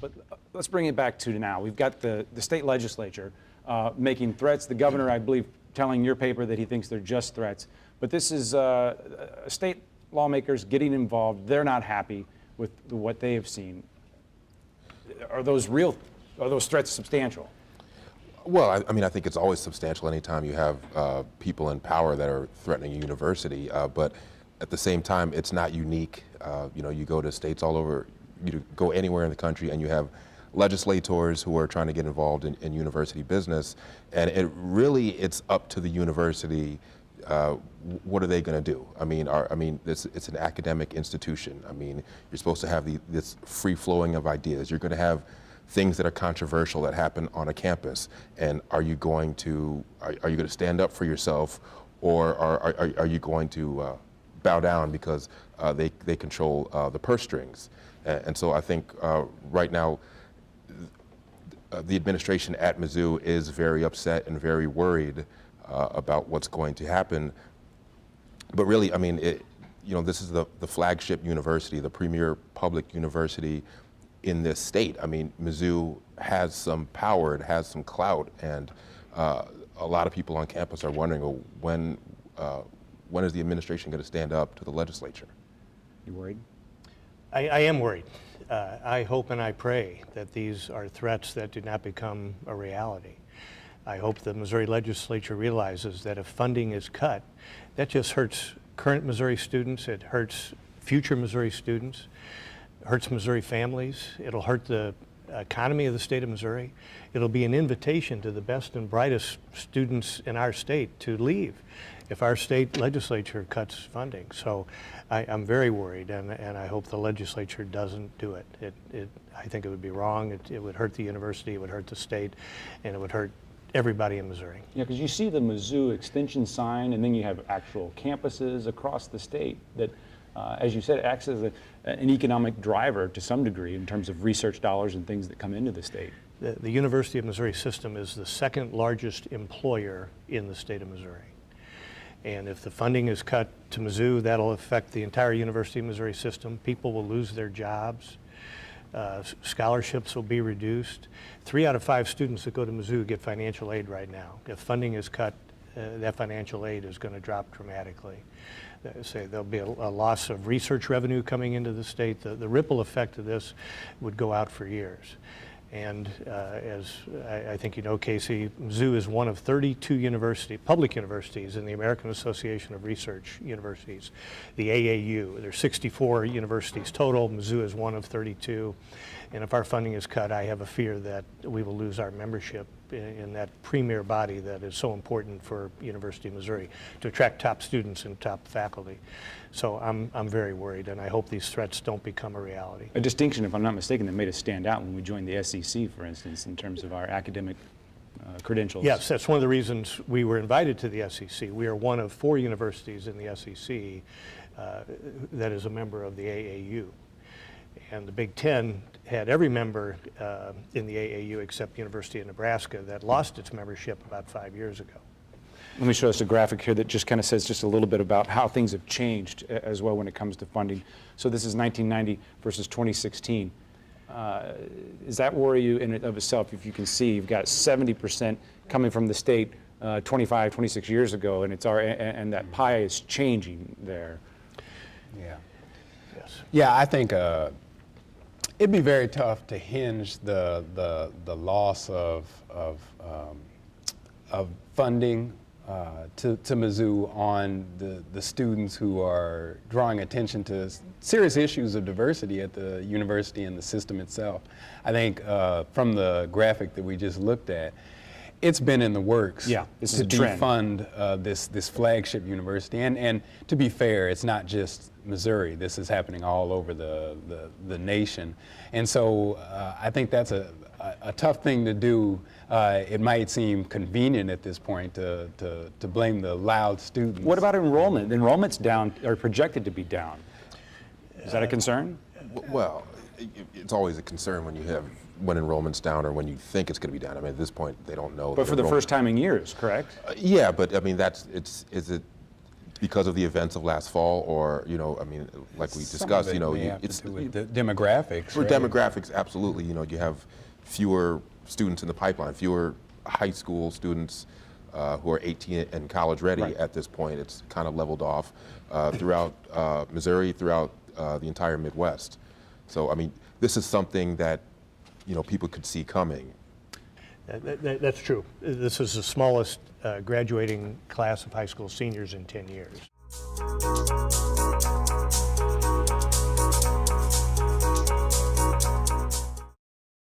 well. But let's bring it back to now. We've got the state legislature making threats. The governor, I believe, telling your paper that he thinks they're just threats. But this is state lawmakers getting involved. They're not happy with what they have seen. Are those real? Are those threats substantial? Well, I mean, I think it's always substantial anytime you have people in power that are threatening a university. But at the same time, it's not unique. You know, you go to states all over, you go anywhere in the country, and you have legislators who are trying to get involved in university business. And it's up to the university. What are they going to do? I mean, it's an academic institution. I mean, you're supposed to have this free flowing of ideas. You're going to have things that are controversial that happen on a campus. And are you going to stand up for yourself, or are you going to bow down because they control the purse strings? And so I think right now the administration at Mizzou is very upset and very worried about what's going to happen. But really, I mean, this is the flagship university, the premier public university in this state. I mean, Mizzou has some power, it has some clout, and a lot of people on campus are wondering, when is the administration going to stand up to the legislature? You worried? I am worried. I hope and I pray that these are threats that do not become a reality. I hope the Missouri legislature realizes that if funding is cut, that just hurts current Missouri students, it hurts future Missouri students, hurts Missouri families, it'll hurt the economy of the state of Missouri. It'll be an invitation to the best and brightest students in our state to leave if our state legislature cuts funding. So I'm very worried, and I hope the legislature doesn't do it. I think it would be wrong. It would hurt the university, it would hurt the state, and it would hurt everybody in Missouri. Yeah, because you see the Mizzou extension sign, and then you have actual campuses across the state that, as you said, acts as an economic driver to some degree in terms of research dollars and things that come into the state. The University of Missouri system is the second largest employer in the state of Missouri. And if the funding is cut to Mizzou, that'll affect the entire University of Missouri system. People will lose their jobs. Scholarships will be reduced. 3 out of 5 students that go to Mizzou get financial aid right now. If funding is cut, that financial aid is going to drop dramatically. Say there'll be a loss of research revenue coming into the state. The ripple effect of this would go out for years. And as I think you know, Casey, Mizzou is one of 32 public universities in the American Association of Research Universities, the AAU. There's 64 universities total. Mizzou is one of 32. And if our funding is cut, I have a fear that we will lose our membership in that premier body that is so important for University of Missouri to attract top students and top faculty. So I'm very worried, and I hope these threats don't become a reality. A distinction, if I'm not mistaken, that made us stand out when we joined the SEC, for instance, in terms of our academic credentials. Yes, that's one of the reasons we were invited to the SEC. We are one of 4 universities in the SEC that is a member of the AAU. And the Big Ten had every member in the AAU except University of Nebraska that lost its membership about 5 years ago. Let me show us a graphic here that just kind of says just a little bit about how things have changed as well when it comes to funding. So this is 1990 versus 2016. Does that worry you in and of itself? If you can see, you've got 70% coming from the state 25, 26 years ago, and and that pie is changing there. Yeah. Yes. Yeah, I think it'd be very tough to hinge the loss of funding to Mizzou on the students who are drawing attention to serious issues of diversity at the university and the system itself. I think from the graphic that we just looked at, it's been in the works to defund this flagship university. And to be fair, it's not just Missouri. This is happening all over the nation. And so I think that's a tough thing to do. It might seem convenient at this point to blame the loud students. What about enrollment? Enrollment's down, or projected to be down. Is that a concern? Well, it's always a concern when enrollment's down or when you think it's going to be down. I mean, at this point, they don't know. But for the first time in years, correct? Yeah, but I mean, Because of the events of last fall, or, you know, I mean, like we discussed, you know, it's with the demographics. for right? demographics, absolutely. You know, you have fewer students in the pipeline, fewer high school students who are 18 and college ready at this point. It's kind of leveled off throughout Missouri, throughout the entire Midwest. So, I mean, this is something that, you know, people could see coming. That's true. This is the smallest graduating class of high school seniors in 10 years.